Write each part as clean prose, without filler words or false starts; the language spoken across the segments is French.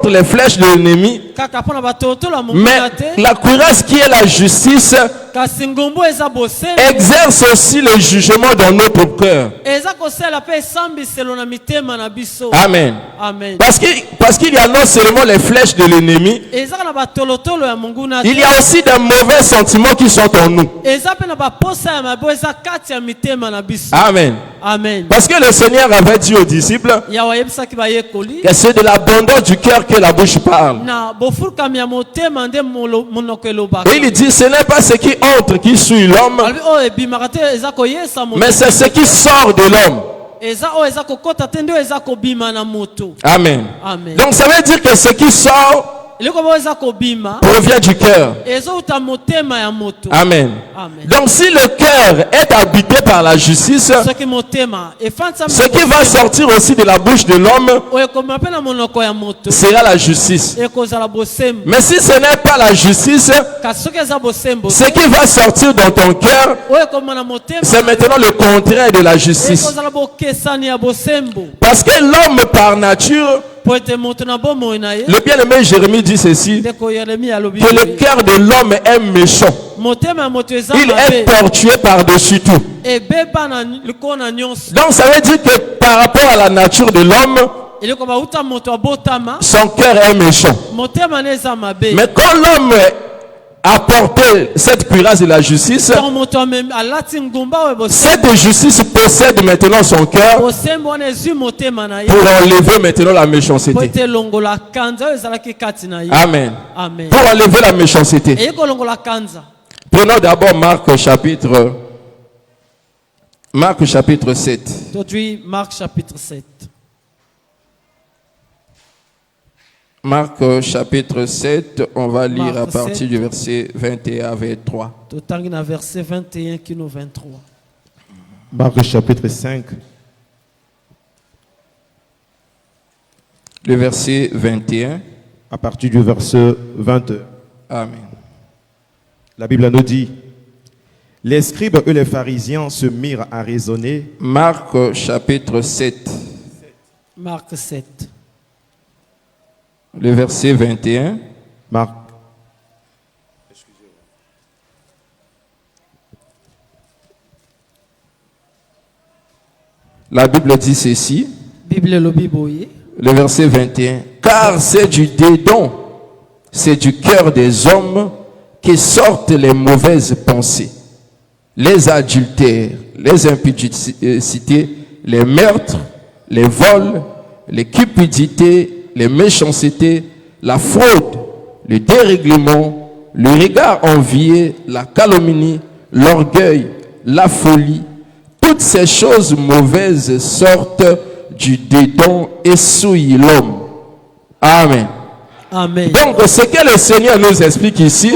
les flèches de l'ennemi, mais la cuirasse qui est la justice exerce aussi le jugement dans notre cœur. Amen. Parce qu'il y a non seulement les flèches de l'ennemi, il y a aussi des mauvais sentiments qui sont en nous. Amen. Amen. Parce que le Seigneur avait dit aux disciples que c'est de l'abondance du cœur que la bouche parle. Et il dit ce n'est pas ce qui entre qui suit l'homme, mais c'est ce qui sort de l'homme. Amen. Amen. Donc ça veut dire que ce qui sort provient du cœur. Amen. Amen. Donc si le cœur est habité par la justice, ce qui va sortir aussi de la bouche de l'homme sera la justice. Mais si ce n'est pas la justice, ce qui va sortir dans ton cœur, c'est maintenant le contraire de la justice. Parce que l'homme par nature, le bien-aimé Jérémie dit ceci, que le cœur de l'homme est méchant. Il est tortué par-dessus tout. Donc ça veut dire que par rapport à la nature de l'homme, son cœur est méchant. Mais quand l'homme a porté cette cuirasse de la justice, cette justice possède maintenant son cœur pour enlever maintenant la méchanceté. Amen. Amen. Pour enlever la méchanceté. Prenons d'abord Marc chapitre 7. Aujourd'hui, Marc chapitre 7. Marc chapitre 7, on va lire à partir du verset 21 à 23. Verset 21 qui nous 23. Marc chapitre 5. Le verset 21. À partir du verset 22. Amen. La Bible nous dit: les scribes et les pharisiens se mirent à raisonner. Marc chapitre 7. Marc 7. Le verset 21. Marc. La Bible dit ceci. Le verset 21. Car c'est du dédain, c'est du cœur des hommes que sortent les mauvaises pensées, les adultères, les impudicités, les meurtres, les vols, les cupidités, les méchancetés, la fraude, le dérèglement, le regard envié, la calomnie, l'orgueil, la folie. Toutes ces choses mauvaises sortent du dédain et souillent l'homme. Amen. Amen. Donc ce que le Seigneur nous explique ici,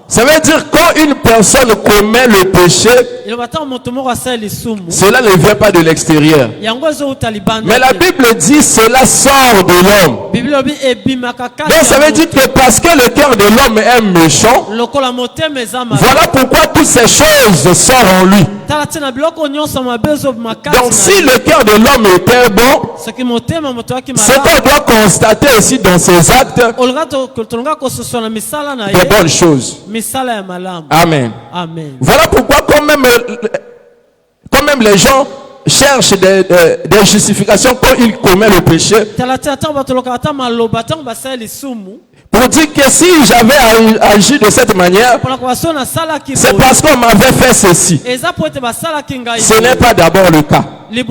ça veut dire quand une personne commet le péché, cela ne vient pas de l'extérieur. Mais la Bible dit cela sort de l'homme. Donc ça veut dire que parce que le cœur de l'homme est méchant, voilà pourquoi toutes ces choses sortent en lui. Donc si le cœur de l'homme était bon, ce qu'on doit constater aussi dans ses actes, des bonnes choses. Amen. Amen. Voilà pourquoi quand même les gens cherchent des justifications quand ils commettent le péché, pour dire que si j'avais agi de cette manière, c'est parce qu'on m'avait fait ceci. Ce n'est pas d'abord le cas. Le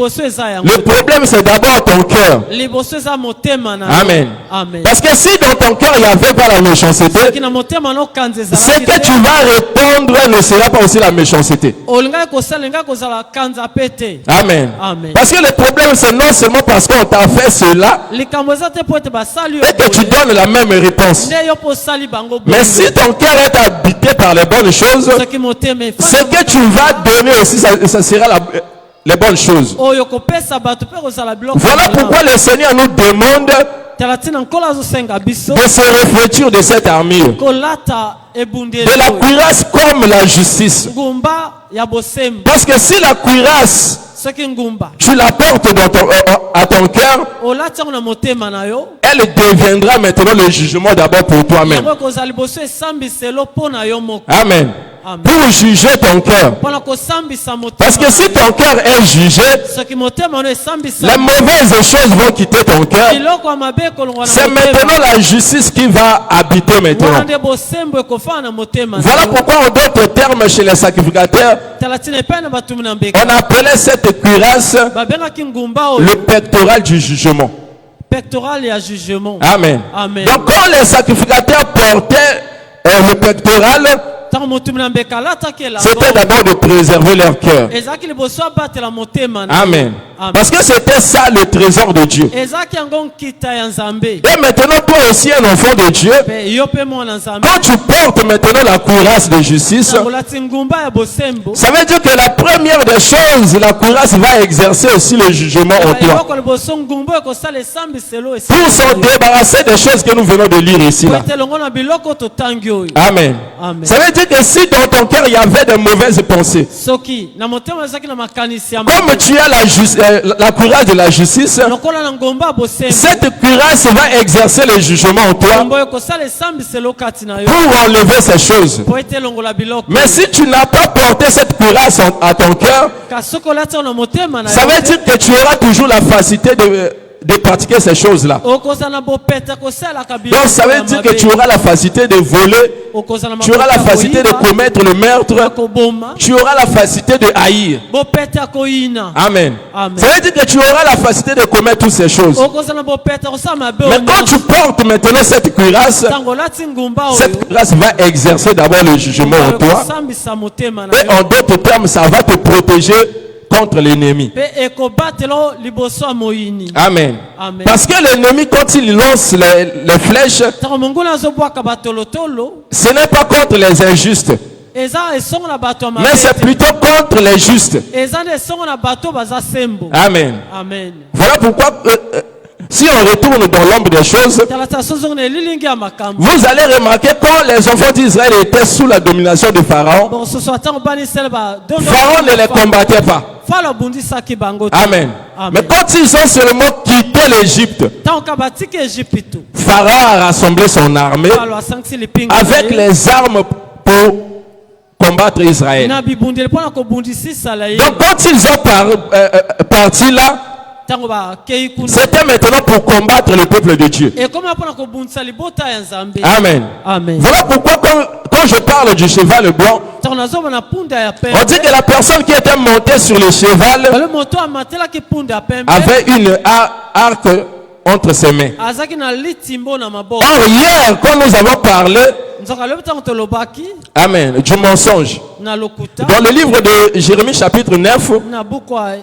problème, c'est d'abord ton cœur. Amen. Parce que si dans ton cœur il n'y avait pas la méchanceté, ce que tu vas répondre ne sera pas aussi la méchanceté. Amen. Parce que le problème, c'est non seulement parce qu'on t'a fait cela et que tu donnes la même réponse. Mais si ton cœur est habité par les bonnes choses, ce que tu vas donner aussi, ça sera les bonnes choses. Voilà pourquoi le Seigneur nous demande de se revêtir de cette armure, de la cuirasse comme la justice. Parce que si la cuirasse tu la portes à ton cœur, elle deviendra maintenant le jugement d'abord pour toi-même. Amen. Pour juger ton cœur. Parce que si ton cœur est jugé, les mauvaises choses vont quitter ton cœur. C'est maintenant la justice qui va habiter maintenant. Voilà pourquoi en d'autres termes chez les sacrificateurs, on appelait cette cuirasse le pectoral du jugement. Amen. Donc quand les sacrificateurs portaient le pectoral, c'était d'abord de préserver leur cœur. Amen. Parce que c'était ça le trésor de Dieu. Et maintenant, toi aussi un enfant de Dieu, quand tu portes maintenant la cuirasse de justice, ça veut dire que la première des choses, la cuirasse va exercer aussi le jugement en toi. Pour s'en débarrasser des choses que nous venons de lire ici. Là. Amen. Ça veut dire que si dans ton cœur il y avait de mauvaises pensées, comme tu as la cuirasse de la justice, cette cuirasse va exercer le jugement en toi pour enlever ces choses. Mais si tu n'as pas porté cette cuirasse à ton cœur, ça veut dire que tu auras toujours la facilité de pratiquer ces choses-là. Donc ça veut dire que tu auras la facilité de voler, tu auras la facilité de commettre le meurtre, tu auras la facilité de haïr. Amen. Ça veut dire que tu auras la facilité de commettre toutes ces choses. Mais quand tu portes maintenant cette cuirasse va exercer d'abord le jugement en toi. Et en d'autres termes, ça va te protéger contre l'ennemi. Amen. Parce que l'ennemi, quand il lance les flèches, ce n'est pas contre les injustes, mais c'est plutôt contre les justes. Amen. Voilà pourquoi si on retourne dans l'ombre des choses, vous allez remarquer quand les enfants d'Israël étaient sous la domination de Pharaon, Pharaon ne les combattait pas. Amen. Mais quand ils ont seulement quitté l'Égypte, Pharaon a rassemblé son armée avec les armes pour combattre Israël. Donc quand ils ont parti là, c'était maintenant pour combattre le peuple de Dieu. Amen. Voilà pourquoi quand je parle du cheval blanc, on dit que la personne qui était montée sur le cheval avait une arc entre ses mains. Or hier, quand nous avons parlé Amen, du mensonge, dans le livre de Jérémie chapitre 9,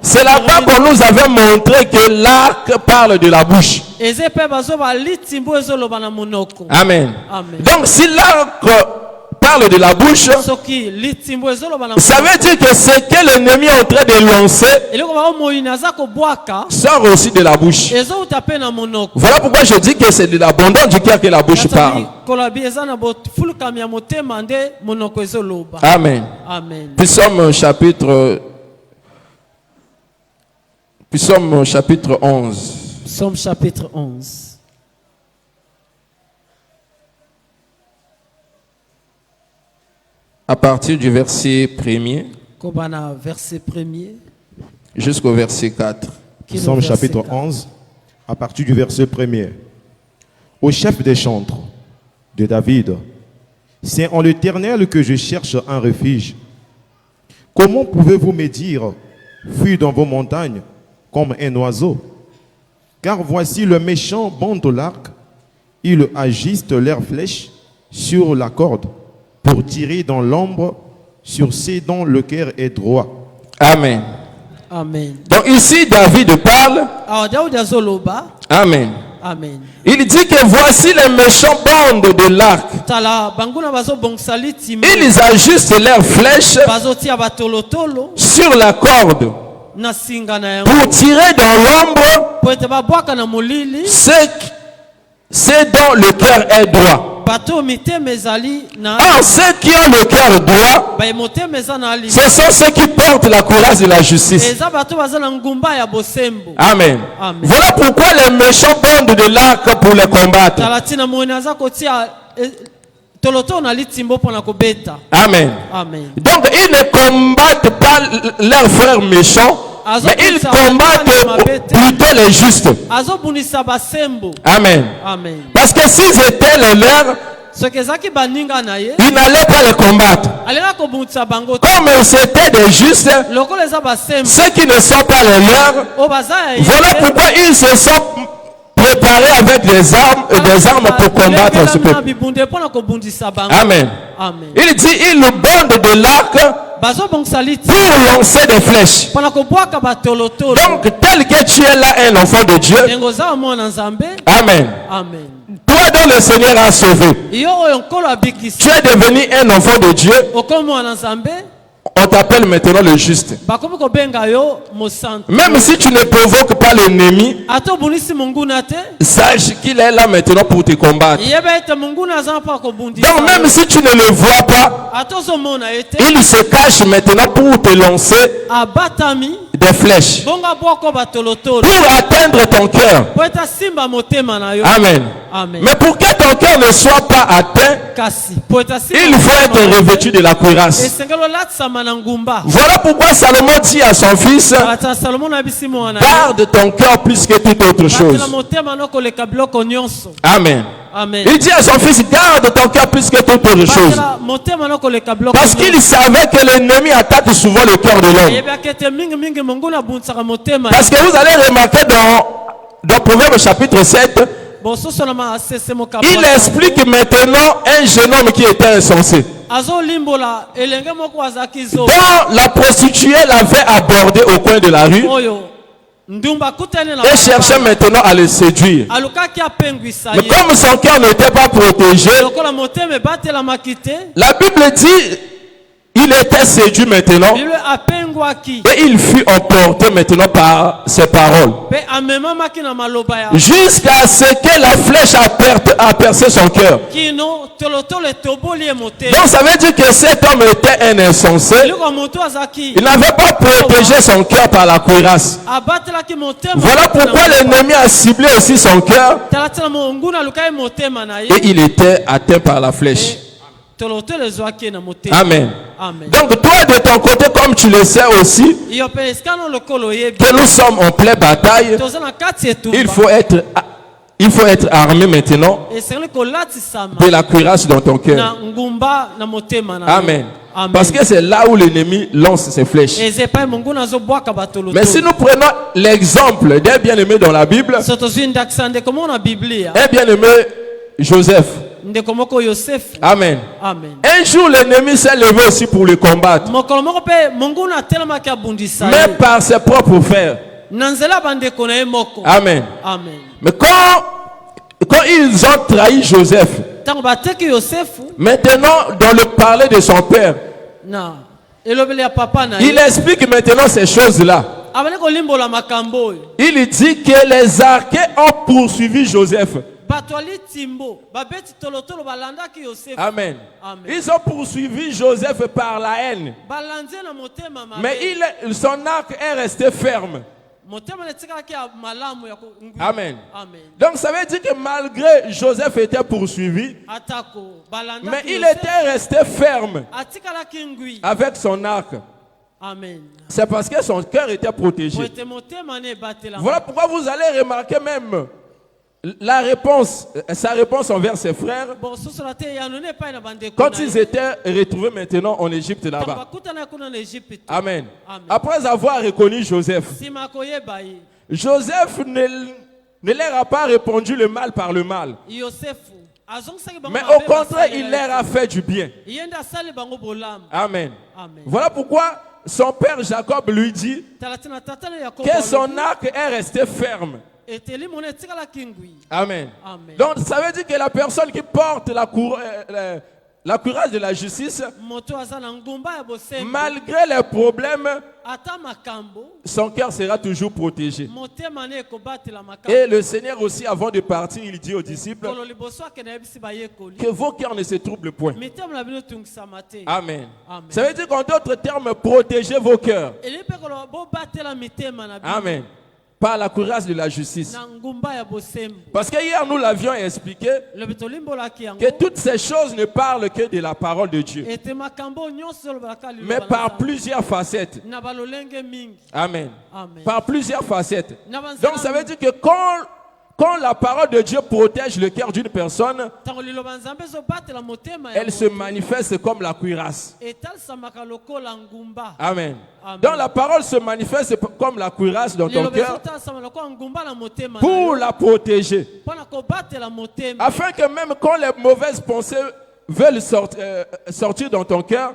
c'est là-bas qu'on nous avait montré que l'arc parle de la bouche. Amen. Donc si l'arc parle de la bouche, ça veut dire que ce que l'ennemi est en train de lancer sort aussi de la bouche. Voilà pourquoi je dis que c'est de l'abondance du cœur que la bouche parle. Amen. Psaume chapitre 11. Psaume chapitre 11. À partir du verset 1er jusqu'au verset 4. Psaume chapitre 11, à partir du verset 1er. Au chef des chantres de David, c'est en l'Éternel que je cherche un refuge. Comment pouvez-vous me dire, fuis dans vos montagnes comme un oiseau? Car voici le méchant bande l'arc, ils agissent leurs flèches sur la corde, pour tirer dans l'ombre sur ceux dont le cœur est droit. Amen. Donc ici, David parle. Amen. Il dit que voici les méchants bandes de l'arc. Ils ajustent leurs flèches sur la corde pour tirer dans l'ombre ceux ceux dont le cœur est droit. Or, ceux qui ont le cœur droit, ce sont ceux qui portent la courage de la justice. Amen. Voilà pourquoi les méchants bondent de l'arc pour les combattre. Amen. Donc, ils ne combattent pas leurs frères méchants, mais ils combattent plutôt les justes. Amen. Parce que s'ils étaient les leurs, ils n'allaient pas les combattre. Comme c'était des justes, ceux qui ne sont pas les leurs, voilà pourquoi ils se sont préparés avec des armes pour combattre ce peuple. Amen. Il dit, ils bondent de l'arc pour lancer des flèches. Donc, tel que tu es là, un enfant de Dieu. Amen. Toi dont le Seigneur a sauvé, tu es devenu un enfant de Dieu. On t'appelle maintenant le juste. Même si tu ne provoques pas l'ennemi, sache qu'il est là maintenant pour te combattre. Donc même si tu ne le vois pas, il se cache maintenant pour te lancer des flèches, pour atteindre ton cœur. Amen. Mais pour que ton cœur ne soit pas atteint, il faut être revêtu de la cuirasse. Voilà pourquoi Salomon dit à son fils, garde ton cœur plus que toute autre chose. Amen. Il dit à son fils, garde ton cœur plus que toute autre chose. Parce qu'il savait que l'ennemi attaque souvent le cœur de l'homme. Parce que vous allez remarquer dans Proverbe chapitre 7, il explique maintenant un jeune homme qui était insensé, dont la prostituée l'avait abordé au coin de la rue et cherchait maintenant à le séduire. Mais comme son cœur n'était pas protégé, la Bible dit il était séduit maintenant et il fut emporté maintenant par ses paroles jusqu'à ce que la flèche a percé son cœur. Donc ça veut dire que cet homme était un insensé. Il n'avait pas protégé son cœur par la cuirasse. Voilà pourquoi l'ennemi a ciblé aussi son cœur et il était atteint par la flèche. Amen. Donc toi de ton côté, comme tu le sais aussi, que nous sommes en pleine bataille, il faut être armé maintenant de la cuirasse dans ton cœur. Amen. Parce que c'est là où l'ennemi lance ses flèches. Mais si nous prenons l'exemple d'un bien-aimé dans la Bible, un bien-aimé Joseph. Amen. Un jour l'ennemi s'est levé aussi pour le combattre, mais par ses propres frères. Amen. Mais quand ils ont trahi Joseph, maintenant dans le parler de son père, il explique maintenant ces choses-là. Il dit que les archers ont poursuivi Joseph. Amen. Ils ont poursuivi Joseph par la haine, mais son arc est resté ferme. Amen. Donc ça veut dire que malgré Joseph était poursuivi, mais il était resté ferme avec son arc. C'est parce que son cœur était protégé. Voilà pourquoi vous allez remarquer même sa réponse envers ses frères quand ils étaient retrouvés maintenant en Égypte là-bas. Amen. Après avoir reconnu Joseph, Joseph ne leur a pas répondu le mal par le mal, mais au contraire il leur a fait du bien. Amen. Voilà pourquoi son père Jacob lui dit que son arc est resté ferme. Amen. Donc ça veut dire que la personne qui porte la cuirasse de la justice, malgré les problèmes, son cœur sera toujours protégé. Et le Seigneur aussi, avant de partir, il dit aux disciples que vos cœurs ne se troublent point. Amen. Ça veut dire qu'en d'autres termes, protégez vos cœurs. Amen. Par la cuirasse de la justice. Parce que hier nous l'avions expliqué que toutes ces choses ne parlent que de la parole de Dieu, mais par plusieurs facettes. Amen. Par plusieurs facettes. Donc ça veut dire que quand la parole de Dieu protège le cœur d'une personne, elle se manifeste comme la cuirasse. Amen. Donc la parole se manifeste comme la cuirasse dans ton cœur pour la protéger. Afin que même quand les mauvaises pensées veulent sortir dans ton cœur,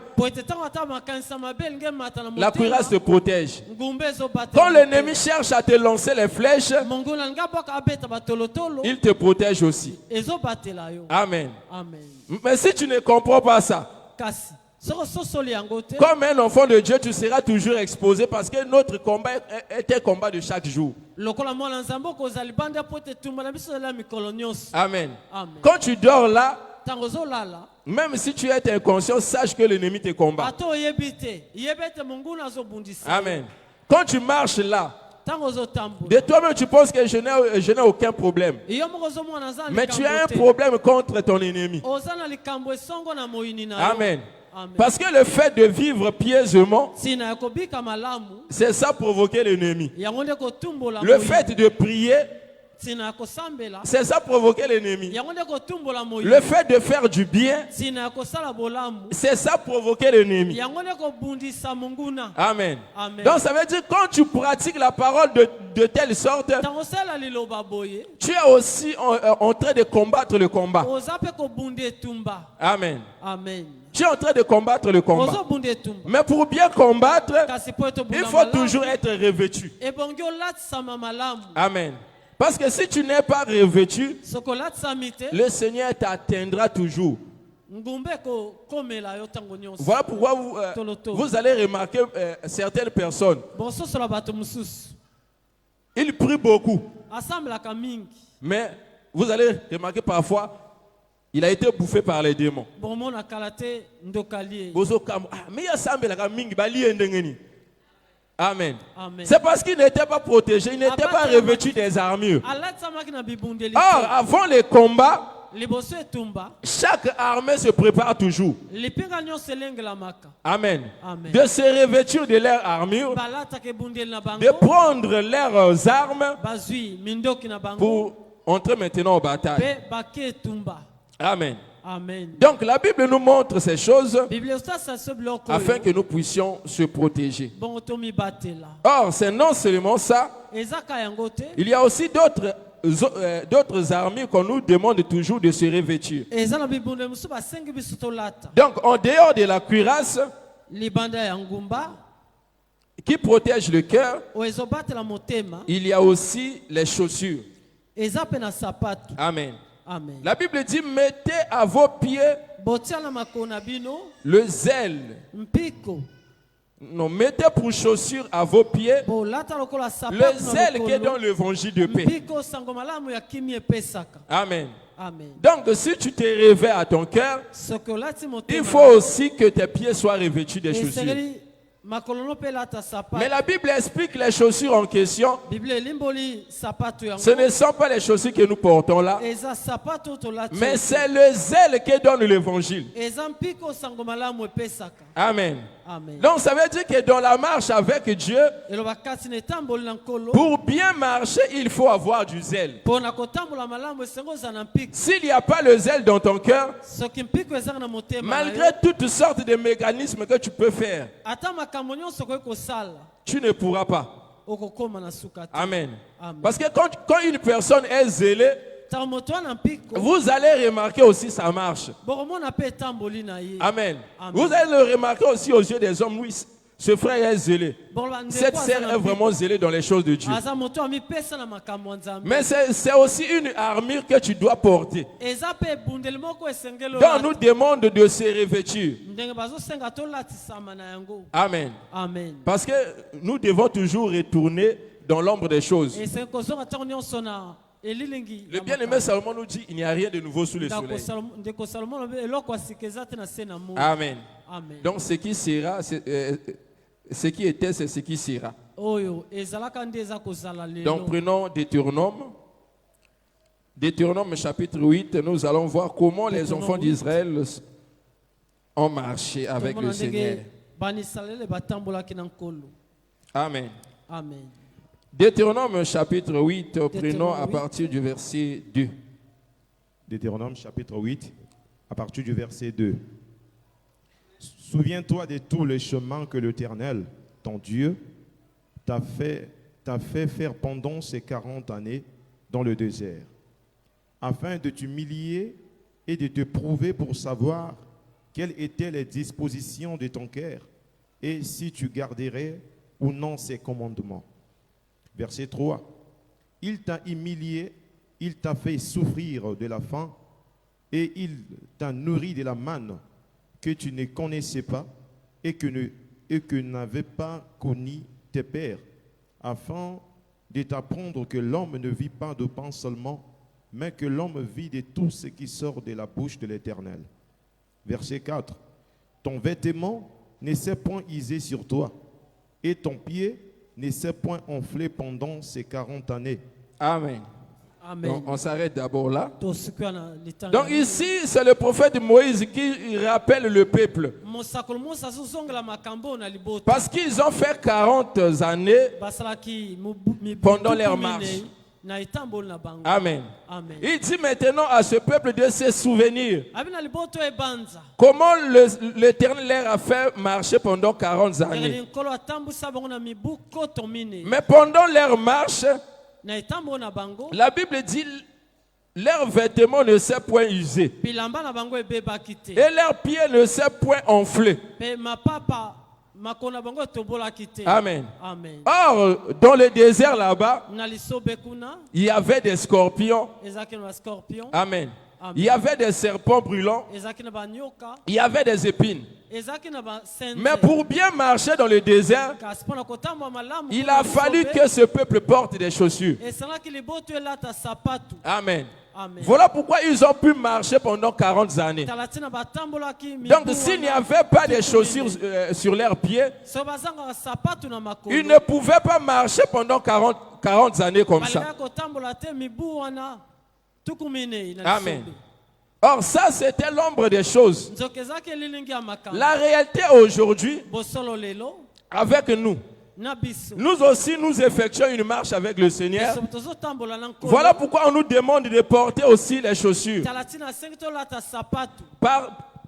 la cuirasse te protège. Quand l'ennemi cherche à te lancer les flèches, il te protège aussi. Amen. Mais si tu ne comprends pas ça, comme un enfant de Dieu, tu seras toujours exposé parce que notre combat est un combat de chaque jour. Amen. Quand tu dors là, même si tu es inconscient, sache que l'ennemi te combat. Amen. Quand tu marches là, de toi-même tu penses que je n'ai aucun problème. Mais tu as un problème contre ton ennemi. Amen. Parce que le fait de vivre pieusement, c'est ça provoquer l'ennemi. Le fait de prier, c'est ça provoquer l'ennemi. Le fait de faire du bien, c'est ça provoquer l'ennemi. Amen. Donc ça veut dire quand tu pratiques la parole de telle sorte, tu es aussi en train de combattre le combat. Amen. Tu es en train de combattre le combat. Mais pour bien combattre, il faut toujours être revêtu. Amen. Parce que si tu n'es pas revêtu, le Seigneur t'atteindra toujours. Voilà pourquoi vous allez remarquer certaines personnes. Ils prient beaucoup. Mais vous allez remarquer parfois, il a été bouffé par les démons. Amen. C'est parce qu'il n'était pas protégé, il n'était pas revêtu des armures. Or, avant les combats, chaque armée se prépare toujours. Amen. De se revêtir de leur armure, de prendre leurs armes pour entrer maintenant en bataille. Amen. Donc la Bible nous montre ces choses afin que nous puissions se protéger. Or, c'est non seulement ça, il y a aussi d'autres armures qu'on nous demande toujours de se revêtir. Donc, en dehors de la cuirasse qui protège le cœur, il y a aussi les chaussures. Amen. La Bible dit, mettez à vos pieds le zèle. Non, mettez pour chaussure à vos pieds le zèle qui est dans l'évangile de paix. Amen. Donc, si tu te réveilles à ton cœur, il faut aussi que tes pieds soient revêtus des chaussures. Mais la Bible explique les chaussures en question. Ce ne sont pas les chaussures que nous portons là, mais c'est le zèle qui donne l'évangile. Amen. Donc ça veut dire que dans la marche avec Dieu, pour bien marcher, il faut avoir du zèle. S'il n'y a pas le zèle dans ton cœur, malgré toutes sortes de mécanismes que tu peux faire, tu ne pourras pas. Amen. Parce que quand une personne est zélée, vous allez remarquer aussi sa marche. Amen. Vous allez le remarquer aussi aux yeux des hommes. Oui, Ce frère est zélé. Cette sœur est vraiment zélée dans les choses de Dieu. Mais c'est aussi une armure que tu dois porter. Quand on nous demande de se revêtir. Amen. Amen. Parce que nous devons toujours retourner dans l'ombre des choses. Le bien-aimé Salomon nous dit il n'y a rien de nouveau sous le soleil. Amen. Amen. Donc ce qui sera, ce qui était, c'est ce qui sera. Donc prenons Deutéronome chapitre 8, nous allons voir comment les enfants d'Israël ont marché avec le Seigneur. Amen. Amen. Deutéronome chapitre 8, prenons à partir du verset 2. Deutéronome chapitre 8, à partir du verset 2. Souviens-toi de tous les chemins que l'Éternel, ton Dieu, t'a fait faire pendant ces 40 années dans le désert, afin de t'humilier et de te prouver pour savoir quelles étaient les dispositions de ton cœur et si tu garderais ou non ses commandements. Verset 3. Il t'a humilié, il t'a fait souffrir de la faim et il t'a nourri de la manne que tu ne connaissais pas et que n'avaient pas connu tes pères, afin de t'apprendre que l'homme ne vit pas de pain seulement, mais que l'homme vit de tout ce qui sort de la bouche de l'Éternel. Verset 4. Ton vêtement ne s'est point usé sur toi, et ton pied ne s'est point enflé pendant ces 40 années. Amen. Amen. Donc, on s'arrête d'abord là. Donc Donc ici, c'est le prophète Moïse qui rappelle le peuple. Parce qu'ils ont fait 40 années pendant leur marche. Amen. Amen. Il dit maintenant à ce peuple de se souvenir comment l'Éternel leur a fait marcher pendant 40 années. Mais pendant leur marche, la Bible dit leurs vêtements ne s'est point usé et leurs pieds ne s'est point enflé. Amen. Amen. Or, dans le désert là-bas, il y avait des scorpions. Amen. Il y avait des serpents brûlants. Il y avait des épines. Mais pour bien marcher dans le désert, il a fallu que ce peuple porte des chaussures. Amen. Amen. Voilà pourquoi ils ont pu marcher pendant 40 années. Donc s'il n'y avait pas de chaussures sur leurs pieds, ils ne pouvaient pas marcher pendant 40 années comme ça. Amen. Or ça c'était l'ombre des choses. La réalité aujourd'hui avec nous, nous aussi nous effectuons une marche avec le Seigneur. Voilà pourquoi on nous demande de porter aussi les chaussures.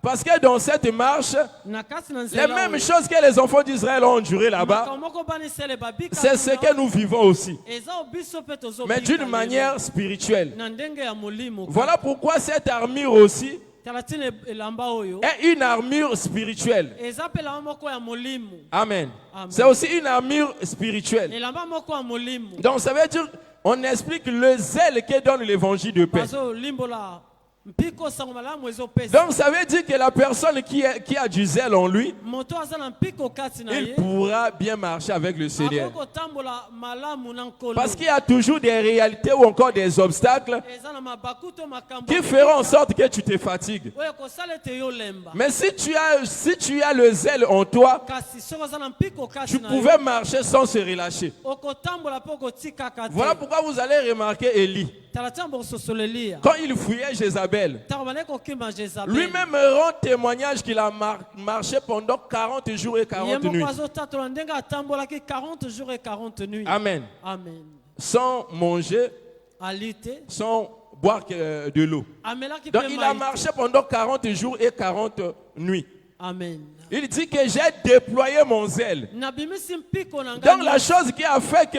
Parce que dans cette marche, les mêmes choses que les enfants d'Israël ont enduré là-bas, c'est ce que nous vivons aussi. Mais d'une manière spirituelle. Voilà pourquoi cette armure aussi est une armure spirituelle. Amen. C'est aussi une armure spirituelle. Donc ça veut dire, on explique le zèle que donne l'évangile de paix. Donc ça veut dire que la personne qui a du zèle en lui, il pourra bien marcher avec le Seigneur. Parce qu'il y a toujours des réalités ou encore des obstacles qui feront en sorte que tu te fatigues. Mais si tu as le zèle en toi, tu pouvais marcher sans se relâcher. Voilà pourquoi vous allez remarquer Élie. Quand il fuyait Jézabel, lui-même rend témoignage qu'il a marché pendant 40 jours et 40 nuits. Amen. Amen. Sans manger, sans boire de l'eau. Donc il a marché pendant 40 jours et 40 nuits. Amen. Il dit que j'ai déployé mon zèle. Donc la chose qui a fait que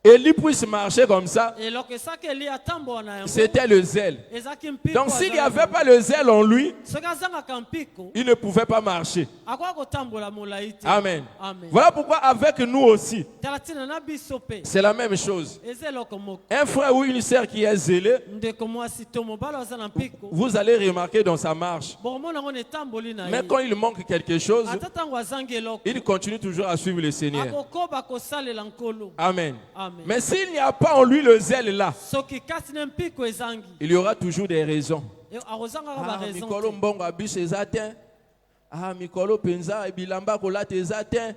Élie puisse marcher comme ça, Et lorsque ça que Eli atambo na yango, c'était le zèle. ezaki mpiko Donc s'il n'y azali avait pas le zèle en lui, soki azangaka mpiko il ne pouvait pas marcher. akoki kotambola molai te. Amen. Amen. Voilà pourquoi avec nous aussi, Tala ntina na biso mpe c'est la même chose. eza eloko moko. Un frère ou une sœur qui est zélé, Ndeko mwasi to mobali aza na mpiko vous allez remarquer dans sa marche. bokomona yango na etamboli na Mais ye quand il manque quelque chose, ata ntango azangi eloko il continue toujours à suivre le Seigneur. akokoba kosalela nkolo. Amen. Amen. Mais s'il n'y a pas en lui le zèle là, soki kasi na mpiko ezangi il y aura toujours des raisons. akozangaka Ah, baraison mikolo te. mbongo abus ezatin. Ah, mikolo penza bilamba kolata ezatin.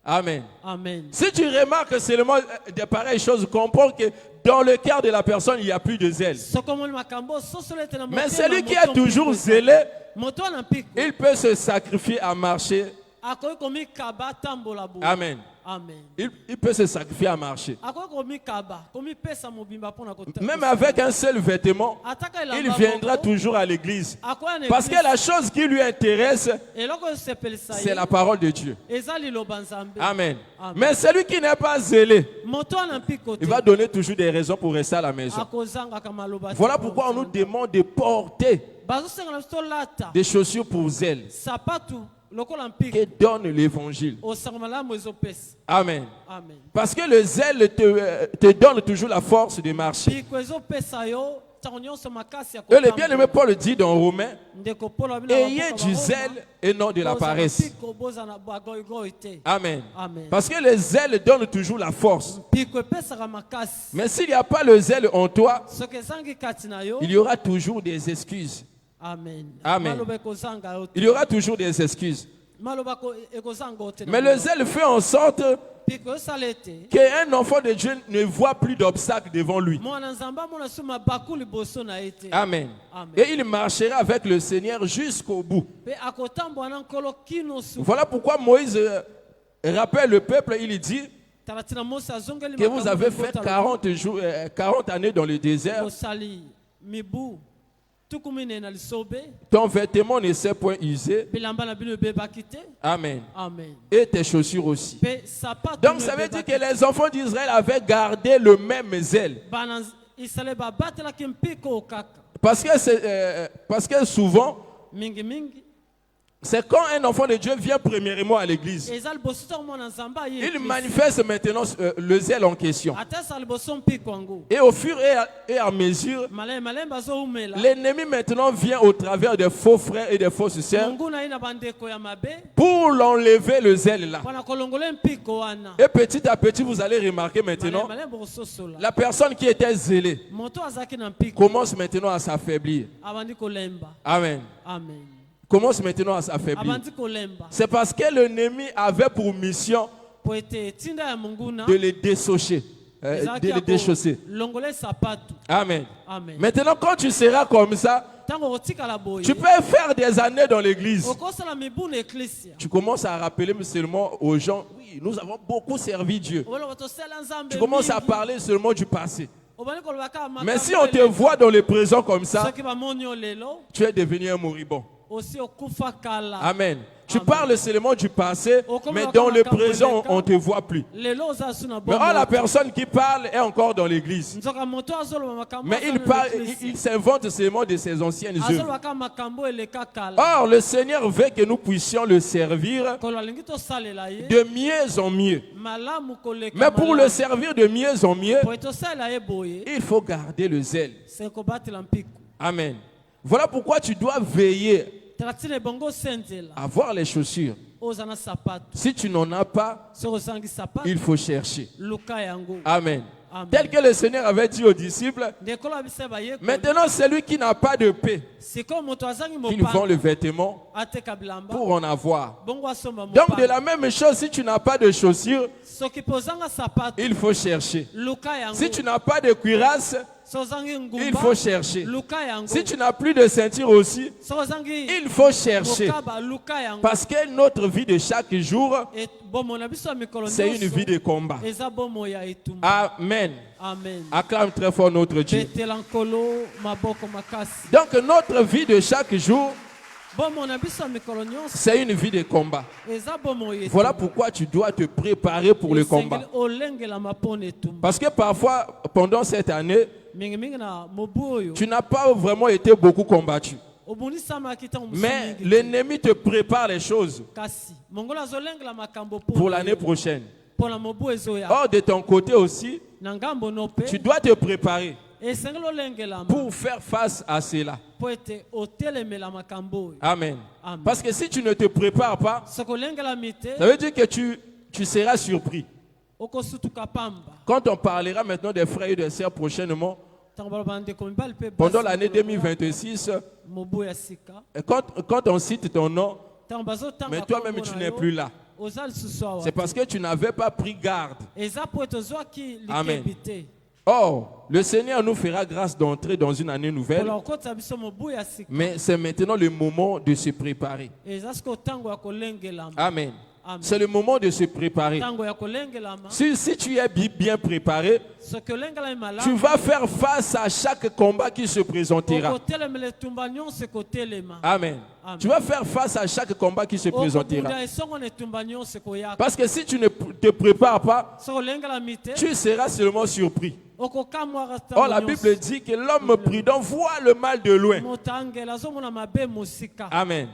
Amen. Amen. Si tu remarques seulement des pareilles choses, comprends que dans le cœur de la personne, il n'y a plus de zèle. sokomoni makambo sosolo ete na Mais motema celui qui moto est toujours mpiko ezangi. zélé, moto wana mpiko il peut se sacrifier à marcher. akoki komikaba atambola boye. Amen. Amen. Il peut se sacrifier à marcher. akoki komikaba komipesa mobimba mpona Même avec un seul vêtement, ataka il elamba viendra moko, toujours à l'église. akoya na Parce que église. la chose qui lui intéresse, eloko esepelisa c'est ye la parole de Dieu. eza liloba nzambe. Amen. Amen. Mais celui qui n'est pas zélé, moto wana mpiko te il va donner toujours des raisons pour rester à la maison. akozangaka maloba te Voilà mpo pourquoi on nous nzambe. demande de porter bazosenga na biso tolata des chaussures pour zèle sapatu lokola mpiko qui donne l'évangile. osango malamu ezopesa. Amen. Amen. Parce que le zèle te donne toujours la force de marcher. mpiko ezopesa yo ntango nyonso makasi ya Et le kotambola. bien-aimé Paul dit dans Romains, ndeko Paulo abina ayez bapoka du baroma, zèle et non de la bozala paresse. mpiko, bozala bagoyigoyi te. Amen. Amen. Parce que le zèle donne toujours la force. mpiko epesaka makasi Mais s'il n'y a pas le zèle en toi, soki ezangi kati na yo. il y aura toujours des excuses. Amen. Amen. maloba ekozanga yo te. Il y aura toujours des excuses. maloba ekozanga yo te na Mais le zèle fait en sorte mpiko esala ete qu'un enfant de Dieu ne voit plus d'obstacles devant lui. mwana nzambe amona so mabaku liboso na ye te. Amen. Amen. Et il marchera avec le Seigneur jusqu'au bout. mpe akotambola na nkolo kino suka. Voilà pourquoi Moïse rappelle le peuple, il dit tala ntina mose azongeli que vous avez makambo fait ekota 40 années dans le désert. bosali mibu tuku minene na lisobe Ton vêtement ne s'est point usé. bilamba na bino ebebaki te. Amen. Amen. Et tes chaussures aussi. mpe sapatu Donc ça veut dire que les enfants d'Israël avaient gardé le même zèle. bana isale babatelaki mpiko kaka Parce que souvent, mingimingi c'est quand un enfant de Dieu vient premièrement à l'église, eza liboso ntango mwana nzambe aye il eglise. manifeste maintenant le zèle en question. ata esa liboso mpiko yango Et au fur et à mesure, malembe azoumela l'ennemi maintenant vient au travers des faux frères et des fausses sœurs mongu na ye na bandeko ya mabe pour l'enlever le zèle là. mpona kolongola mpiko wana. Et petit à petit, vous allez remarquer maintenant, malembe kososola la personne qui était zélée moto azalaki na mpiko commence maintenant à s'affaiblir. abandi kolemba. Amen. Amen. Commence maintenant à s'affaiblir. abandi kolemba C'est parce que l'ennemi avait pour mission po ete tinda ya monguna de les dessaucher, de les déchausser. longola sapatu. Amen. Amen. Maintenant, quand tu seras comme ça, ntango otikala boye tu peux faire des années dans l'église. okosala mibu na eklisia Tu commences à rappeler seulement aux gens, oui, nous avons beaucoup servi Dieu. obaloba tosala nzambe Tu commences à mingi. parler seulement du passé. obandi kolobaka makambo Mais si on te voit dans le présent comme ça, soki bamoni yo lelo tu es devenu un moribond. osi okufa kala. Amen. Tu Amen. parles seulement du passé, mais dans le présent, on ne te voit plus. lelo oza su na Mais la bomoi. personne qui parle est encore dans l'église. nzoka moto azoloba makambo Mais aza il na parle, eklisia. il s'invente seulement de ses anciennes œuvres. azolobaka makambo eleka kala. Or, le Seigneur veut que nous puissions le servir kolo alingi tosalela ye de mieux en mieux. malamu koleka Mais pour le malamu. servir de mieux en mieux, po tosalela ye boye il faut garder le zèle. se kobatela mpiko. Amen. Voilà pourquoi tu dois veiller tala ntina ebongo senzela à voir les chaussures. oza na sapatu Si tu n'en as pas, soki ozangi sapatu il faut chercher. luka yango. Amen. Amen. Tel que le Seigneur avait dit aux disciples, ndekolo abisa bayekoli maintenant celui qui n'a pas de paix, sikoyo moto azangi qu'il vend le mopanga vêtement ateka bilamba pour en avoir. bongo asomba Donc de mopanga. la même chose, si tu n'as pas de chaussures, soki mpe ozanga sapatu il faut chercher. luka yango. Si tu n'as pas de cuirasse, so ozangi ngumba il faut chercher. luka yango. Si tu n'as plus de ceinture aussi, so ozangi il faut chercher. mokaba luka yango. Parce que notre vie de chaque jour, Et bomo na biso ya mikolo c'est une nyonso, vie de combat. eza bomo ya etumba. Amen. Amen. Acclame très fort notre Dieu. betela nkolo maboko makasi. Donc notre vie de chaque jour, C'est une vie de combat. Voilà pourquoi tu dois te préparer pour le combat. Parce que parfois, pendant cette année, tu n'as pas vraiment été beaucoup combattu. Mais l'ennemi te prépare les choses pour l'année prochaine. Or, de ton côté aussi, tu dois te préparer pour faire face à cela. Amen. Parce que si tu ne te prépares pas, ça veut dire que tu seras surpris. Quand on parlera maintenant des frères et des sœurs prochainement, pendant l'année 2026, quand on cite ton nom, mais toi-même tu n'es plus là. C'est parce que tu n'avais pas pris garde. Amen. Or, le Seigneur nous fera grâce d'entrer dans une année nouvelle. Mais c'est maintenant le moment de se préparer. Amen. C'est le moment de se préparer. Si tu es bien préparé, tu vas faire face à chaque combat qui se présentera. Amen. Tu vas faire face à chaque combat qui se présentera. Parce que si tu ne te prépares pas, tu seras seulement surpris. Or, la Bible dit que l'homme prudent voit le mal de loin. Amen.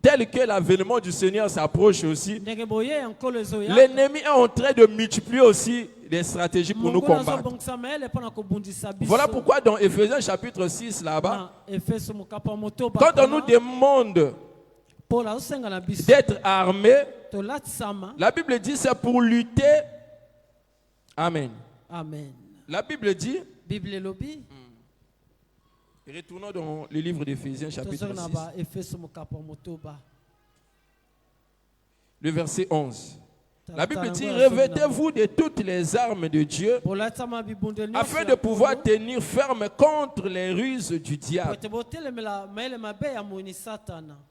Tel que l'avènement du Seigneur s'approche aussi, l'ennemi est en train de multiplier aussi des stratégies pour nous combattre. Voilà pourquoi dans Ephésiens chapitre 6 là-bas, quand on nous demande d'être armés, la Bible dit c'est pour lutter. Amen. La Bible dit, retournons dans le livre d'Éphésiens chapitre 6, le verset 11. La Bible dit, revêtez-vous de toutes les armes de Dieu afin de pouvoir tenir ferme contre les ruses du diable.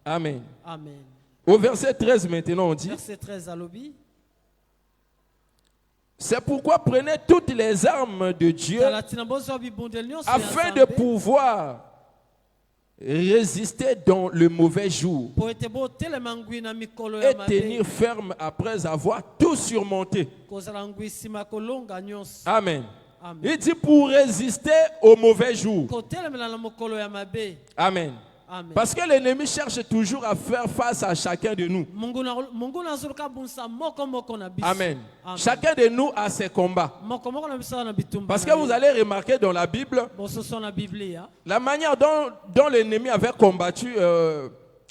Amen. Au verset 13 maintenant on dit, c'est pourquoi prenez toutes les armes de Dieu afin de pouvoir résister dans le mauvais jour et tenir ferme après avoir tout surmonté. Amen. Il dit pour résister au mauvais jour. Amen. Parce que l'ennemi cherche toujours à faire face à chacun de nous. Amen. Chacun de nous a ses combats. Parce que vous allez remarquer dans la Bible, la manière dont l'ennemi avait combattu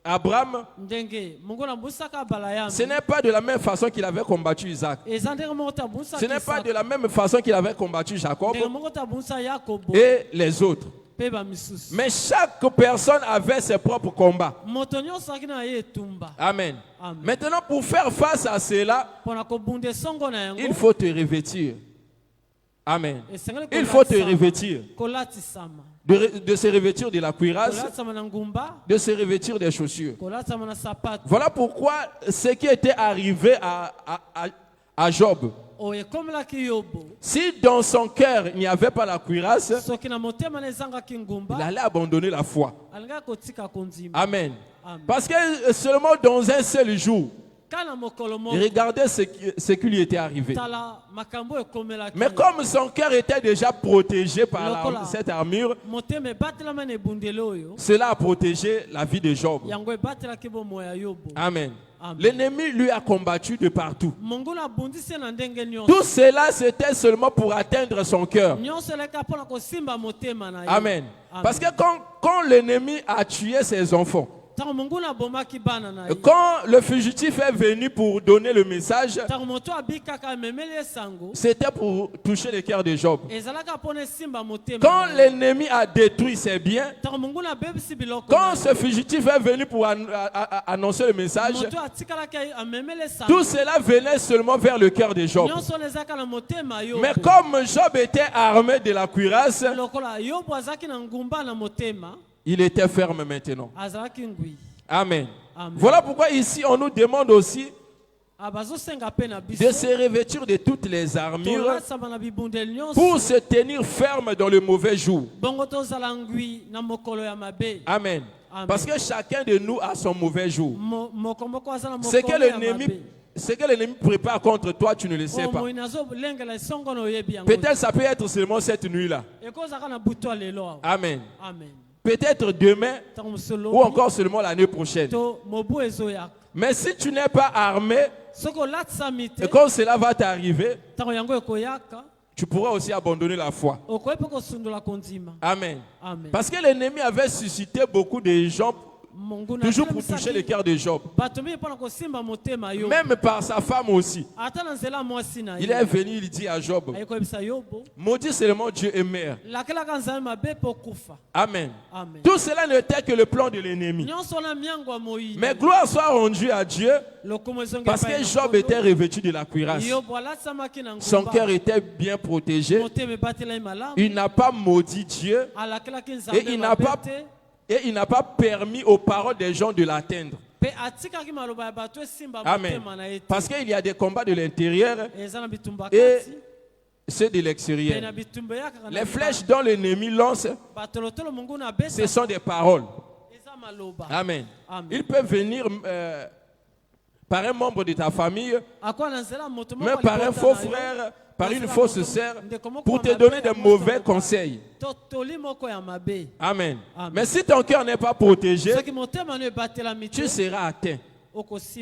Abraham, ce n'est pas de la même façon qu'il avait combattu Isaac. Ce n'est pas de la même façon qu'il avait combattu Jacob et les autres. Mais chaque personne avait ses propres combats. Amen. Maintenant, pour faire face à cela, il faut te revêtir. Amen. Il faut te revêtir. De se revêtir de la cuirasse, de se revêtir des chaussures. Voilà pourquoi ce qui était arrivé à Job, si dans son cœur il n'y avait pas la cuirasse, il allait abandonner la foi. Amen. Parce que seulement dans un seul jour, regardez ce qui lui était arrivé. Mais comme son cœur était déjà protégé par cette armure, cela a protégé la vie de Job. Amen. L'ennemi lui a combattu de partout. Tout cela, c'était seulement pour atteindre son cœur. Amen. Parce que quand l'ennemi a tué ses enfants, quand le fugitif est venu pour donner le message, c'était pour toucher le cœur de Job. Quand l'ennemi a détruit ses biens, quand ce fugitif est venu pour annoncer le message, tout cela venait seulement vers le cœur de Job. Mais comme Job était armé de la cuirasse, il était ferme maintenant. Amen. Voilà pourquoi ici on nous demande aussi de se revêtir de toutes les armures pour se tenir ferme dans le mauvais jour. Amen. Parce que chacun de nous a son mauvais jour. Ce que l'ennemi prépare contre toi, tu ne le sais pas. Peut-être ça peut être seulement cette nuit-là. Amen. Peut-être demain ou encore seulement l'année prochaine. Mais si tu n'es pas armé, et quand cela va t'arriver, tu pourras aussi abandonner la foi. Amen. Parce que l'ennemi avait suscité beaucoup de gens toujours pour toucher le cœur de Job. Même par sa femme aussi. Il est venu, il dit à Job, maudit seulement Dieu et mère. Amen. Tout cela n'était que le plan de l'ennemi. Mais gloire soit rendue à Dieu, parce que Job était revêtu de la cuirasse. Son cœur était bien protégé. Il n'a pas maudit Dieu et il n'a pas permis aux paroles des gens de l'atteindre. Amen. Parce qu'il y a des combats de l'intérieur et ceux de l'extérieur. Les flèches dont l'ennemi lance, ce sont des paroles. Amen. Ils peuvent venir par un membre de ta famille, même par un faux frère, par une fausse sœur, pour te donner de mauvais conseils. Amen. Mais si ton cœur n'est pas protégé, tu seras atteint.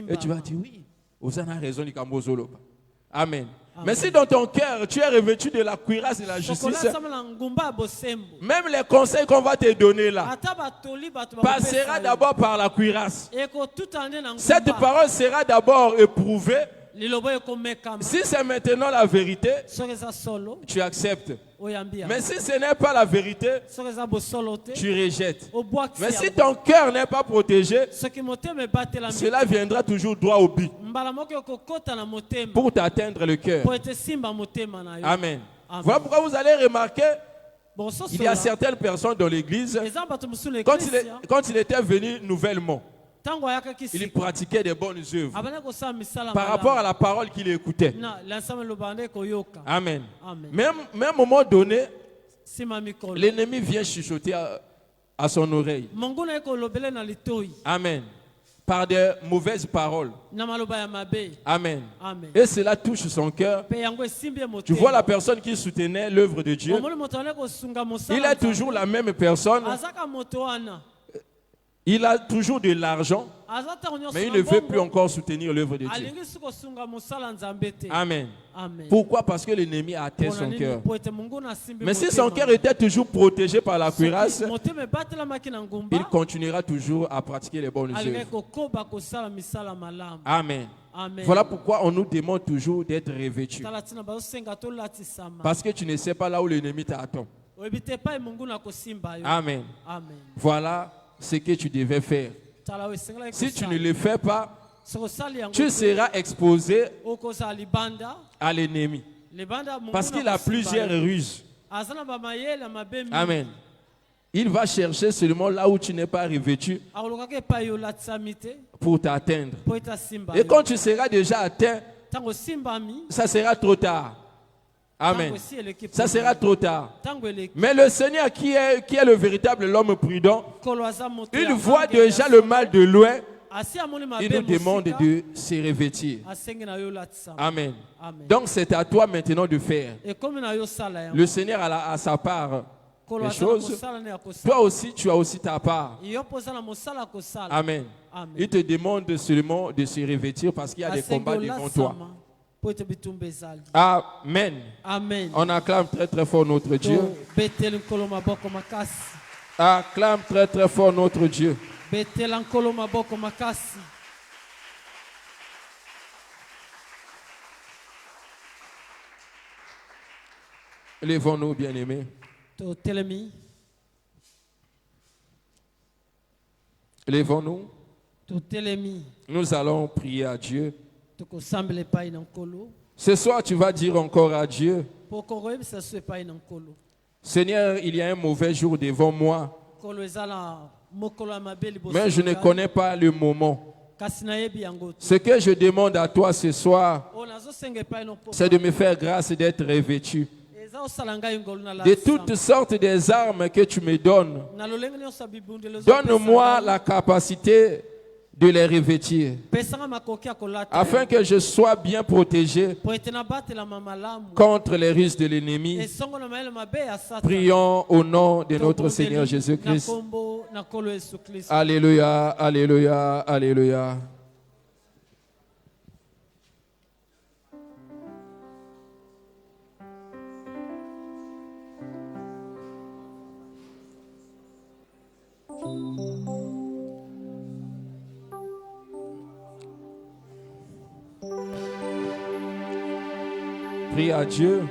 Et tu vas dire, oui, Osana a raison, Amen. Mais si dans ton cœur, tu es revêtu de la cuirasse et de la justice, même les conseils qu'on va te donner là passera d'abord par la cuirasse. Cette parole sera d'abord éprouvée. Si c'est maintenant la vérité, tu acceptes. Mais si ce n'est pas la vérité, tu rejettes. Mais si ton cœur n'est pas protégé, cela viendra toujours droit au but pour t'atteindre le cœur. Amen. Voilà pourquoi vous allez remarquer, il y a certaines personnes dans l'église, quand il était venu nouvellement, il pratiquait des bonnes œuvres par rapport à la parole qu'il écoutait. Amen. Même à un moment donné, l'ennemi vient chuchoter à son oreille. Amen. Par des mauvaises paroles. Amen. Et cela touche son cœur. Tu vois la personne qui soutenait l'œuvre de Dieu. Il est toujours la même personne. Il a toujours de l'argent, mais il ne veut plus encore soutenir l'œuvre de Dieu. Amen. Pourquoi? Parce que l'ennemi a atteint son cœur. Mais si son cœur était toujours protégé par la cuirasse, il continuera toujours à pratiquer les bonnes œuvres. Amen. Voilà pourquoi on nous demande toujours d'être revêtus. Parce que tu ne sais pas là où l'ennemi t'attend. Amen. Voilà ce que tu devais faire. Si tu ne le fais pas, tu seras exposé à l'ennemi. Parce qu'il a plusieurs ruses. Amen. Il va chercher seulement là où tu n'es pas revêtu pour t'atteindre. Et quand tu seras déjà atteint, ça sera trop tard. Amen. Ça sera trop tard. Mais le Seigneur qui est le véritable l'homme prudent, il voit déjà le mal de loin. Il nous demande de se revêtir. Amen. Donc c'est à toi maintenant de faire. Le Seigneur a sa part des choses. Toi aussi, tu as aussi ta part. Amen. Il te demande seulement de se revêtir parce qu'il y a des combats devant toi. Amen. Amen. On acclame très très fort notre Dieu. Acclame très très fort notre Dieu. Lèvons-nous, bien-aimés. Lèvons-nous. Nous allons prier à Dieu. Ce soir, tu vas dire encore à Dieu, Seigneur, il y a un mauvais jour devant moi, mais je ne connais pas le moment. Ce que je demande à toi ce soir, c'est de me faire grâce d'être revêtu. de toutes sortes des armes que tu me donnes. Donne-moi la capacité de les revêtir, afin que je sois bien protégé contre les ruses de l'ennemi. Prions au nom de notre Seigneur Jésus-Christ. Alléluia, alléluia, alléluia. Prie à Dieu.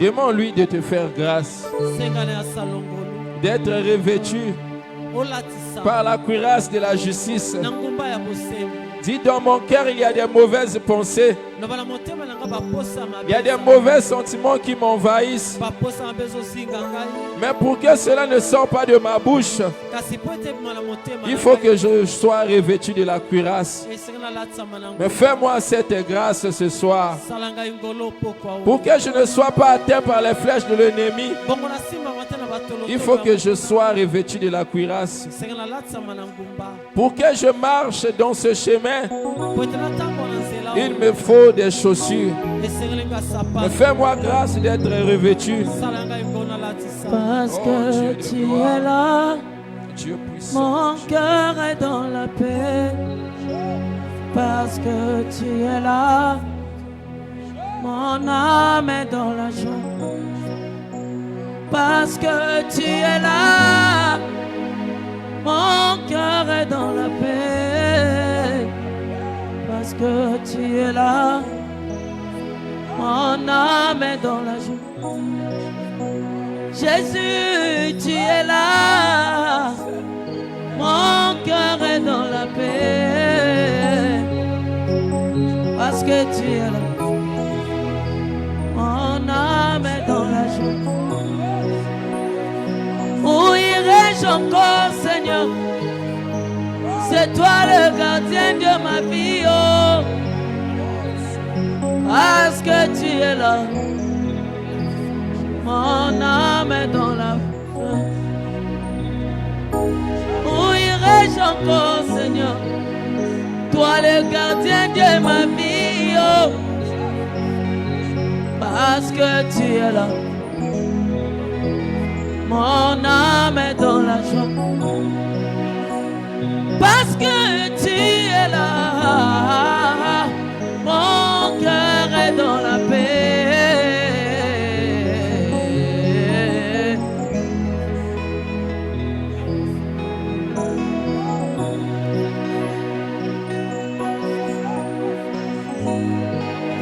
Demande-lui de te faire grâce, d'être revêtu par la cuirasse de la justice. Dis, dans mon cœur, il y a des mauvaises pensées. Il y a des mauvais sentiments qui m'envahissent. Mais pour que cela ne sorte pas de ma bouche, il faut que je sois revêtu de la cuirasse. Mais fais-moi cette grâce ce soir, pour que je ne sois pas atteint par les flèches de l'ennemi. Il faut que je sois revêtu de la cuirasse. Pour que je marche dans ce chemin, il me faut des chaussures. Mais fais-moi grâce d'être revêtu. Parce que tu es là, mon cœur est dans la paix. Parce que tu es là, mon âme est dans la joie. Parce que tu es là, mon cœur est dans la paix. Parce que tu es là, mon âme est dans la joie. Jésus, tu es là, mon cœur est dans la paix. Parce que tu es là, mon âme est dans la joie. Où irai-je encore, Seigneur? C'est toi le gardien de ma vie, oh. Parce que tu es là, mon âme est dans la joie. Où irai-je encore, Seigneur? Toi le gardien de ma vie, oh. Parce que tu es là, mon âme est dans la joie. Parce que tu es là, mon cœur est dans la paix.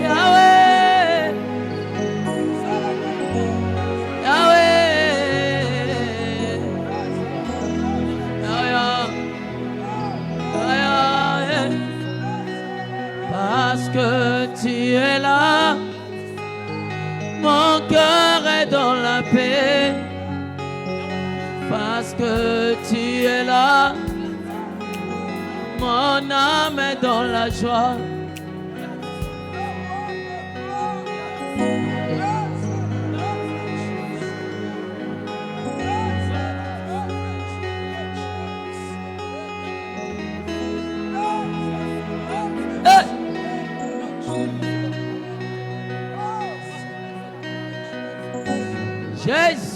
Yahweh, parce que tu es là, mon cœur est dans la paix. Parce que tu es là, mon âme est dans la joie. Jésus.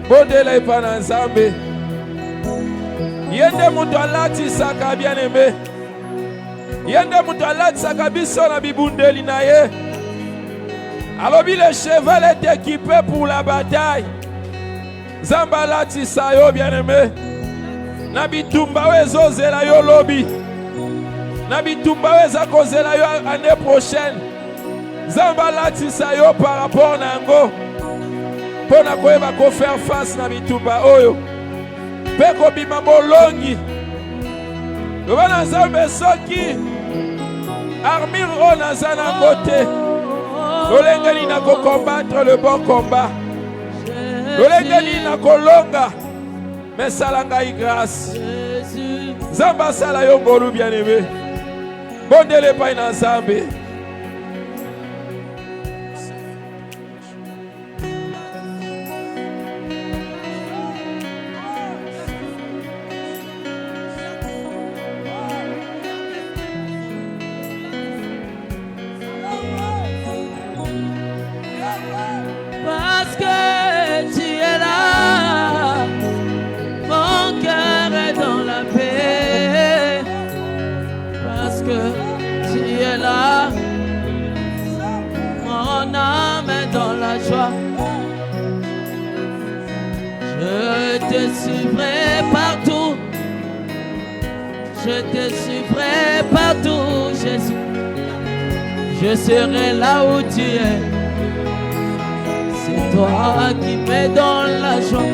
Bodele pana nzambe. Yende mutu alati saka bien aimé. Yende mutu alati saka biso na bibundeli na ye. Alobi le cheval est équipé pour la bataille. Zamba lati sayo bien aimé. Na bitumba wezo zela yo lobi. Na bitumba weza kozela yo année prochaine. Zamba lati sayo par rapport na ngo. Pona koyeba ko faire face na bitumba oyo. Peko bima molongi. Loba na Nzambe soki armure o naza na côté. Lolengeli na ko combattre le bon combat. Lolengeli na kolonga. Mais salanga grâce. Zamba sala yo ngolu bien-aimé. Bondele pa na Nzambe. Parce que tu es là, mon cœur est dans la paix. Parce que tu es là, mon âme est dans la joie. Je te suivrai partout. Je te suivrai partout, Jésus. Je serai là où tu es. C'est toi qui me donnes la joie.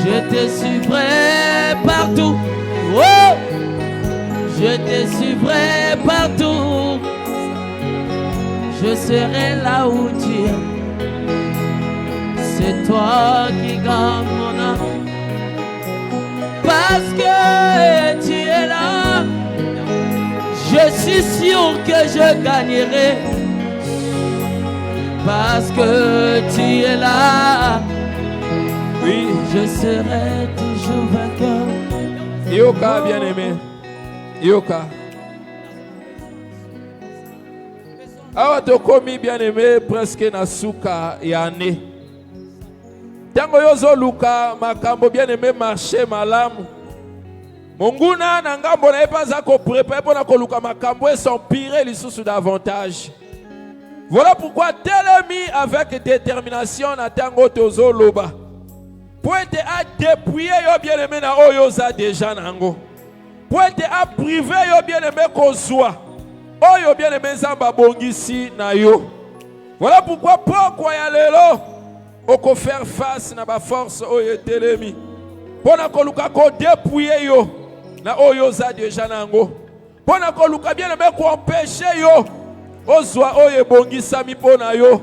Je te suivrai partout. Oh! Je te suivrai partout. Je serai là où tu es. C'est toi qui gardes mon âme. Parce que tu es là, je suis sûr que je gagnerai. Parce que tu es là, oui, je serai toujours vainqueur. Yoka, bien-aimé. Yoka. Awa tokomi bien-aimé presque na suka yane. Tango yozo luka makambo bien-aimé marché malamu. Monguna na ngambo na epaza ko préparer pour na koluka makambo et s'empirer lisusu davantage. Voilà pourquoi telemi avec détermination na tango tozo loba. Pour être à dépouiller yo bien-aimé na oyo za déjà nango. Pour être à priver yo bien-aimé kozwa. Oyo bien-aimé zamba bongisi na yo. Voilà pourquoi ya lelo oko faire face na ba force oyo telemi. Pona koluka ko dépouiller yo na oyo za déjà nango. Pona koluka bien-aimé ko empêcher yo ozwa oyo bongisami pona yo.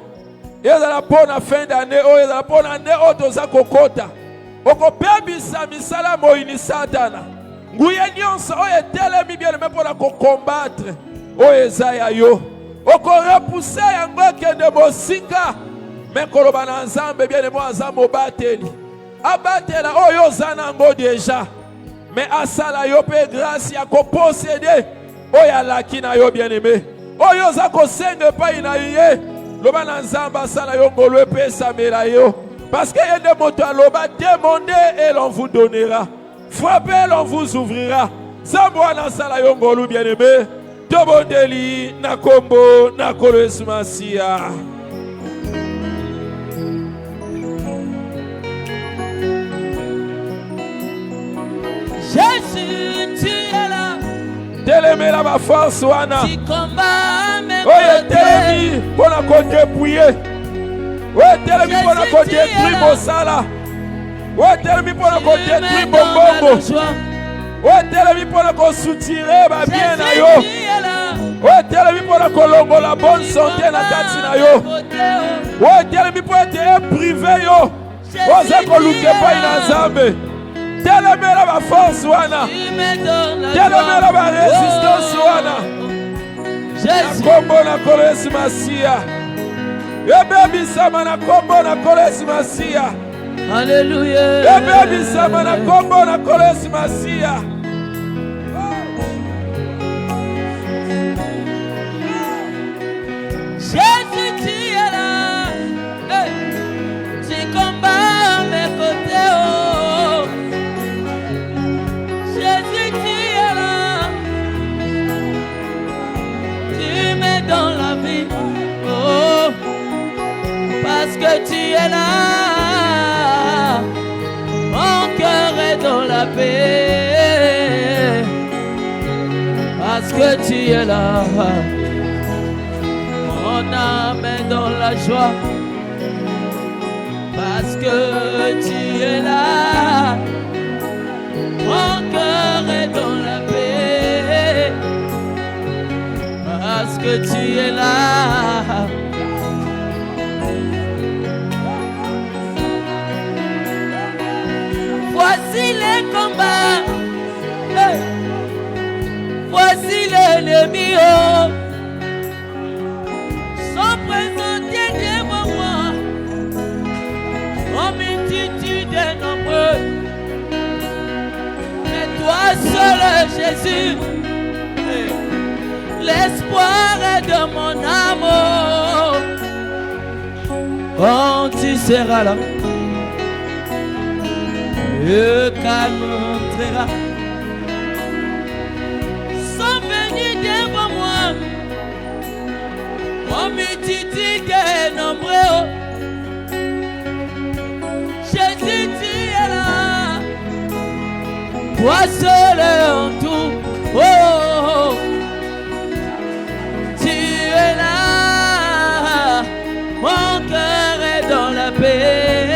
Ezala pona fin d'année oyo ezala pona année oyo toza kokota. Okopebisa misala moyini satana. Nguye nyonso oyo telemi bien-aimé pona ko combattre oyo eza ya yo. Oko repousser yango kende mosika. Mais koloba na Nzambe bien-aimé aza mobateli. Abatela oyo za nango déjà. Mais asala yo pe grâce ya ko posséder oyo alaki na yo bien-aimé. Oyo za ko senge pa ina ye. Loba na Nzamba sala yo ngolo epesa mela yo. Parce que yende moto aloba demandez et l'on vous donnera. Frappez et l'on vous ouvrira. Zambwa na sala yo ngolo bien-aimé. Tobondeli na kombo na kolo Yesu Masia. Jésus, tu es là. Telemi la ma force wana. Tu combats mes Oye telemi pona ko dépouiller. Oye telemi pona ko détruire mosala. Oye telemi pona ko détruire bombongo. Oye telemi pona ko soutirer ba bien na yo. Oye telemi pona ko longola bonne santé na kati na yo. Oye telemi pona te privé yo. Oza ko luke pa ina Nzambe. Telemi la ba force wana. Telemi la ba résistance wana. Jésus. Kombo na kolo Yesu Masia. Ebebi sama na kombo na kolo Yesu Masia. Alléluia. Ebebi sama na kombo na kolo Yesu Masia. Jésus, tu es là. Hey. Tu combats mes côtés. Oh. Jésus, tu es là. Tu mets dans la vie. Oh. Parce que tu es là. Mon cœur est dans la paix. Parce que tu es là. Mon âme est dans la joie. parce que tu es là. Mon cœur est dans la paix, parce que tu es là. Voici les combats, hey. Voici l'ennemi, oh, sont présentés devant moi, en multitude et nombreux. Mais toi seul, Jésus, hey, l'espoir est de mon amour. Quand tu seras là, le calme entrera. Sont venus devant moi, en multitude et nombreux. Jésus, tu es là, toi seul en tout. Oh, oh, oh. Tu es là, mon cœur est dans la paix,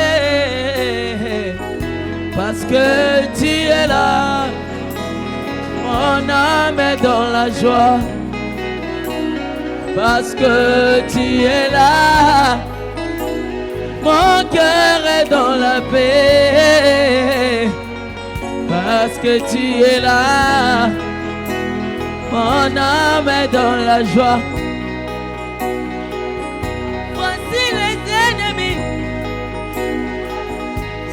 parce que tu es là, mon âme est dans la joie, parce que tu es là, mon cœur est dans la paix, parce que tu es là, mon âme est dans la joie. Voici les ennemis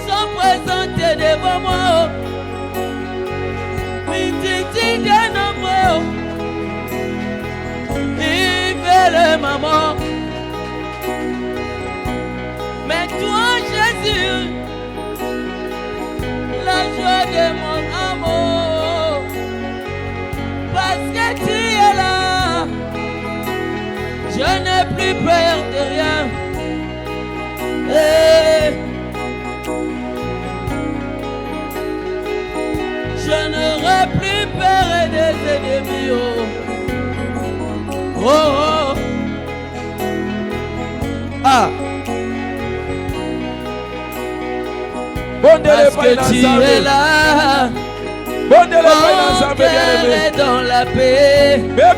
sont présentés devant moi, multitude de nombreux, ils veulent ma mort. Mais toi, Jésus, la joie de mon amour, parce que tu es là, je n'ai plus peur de rien. Hey. Je n'aurai plus peur des ennemis. Oh, oh, oh. Ah. Parce que tu es là, mon cœur est dans la paix, parce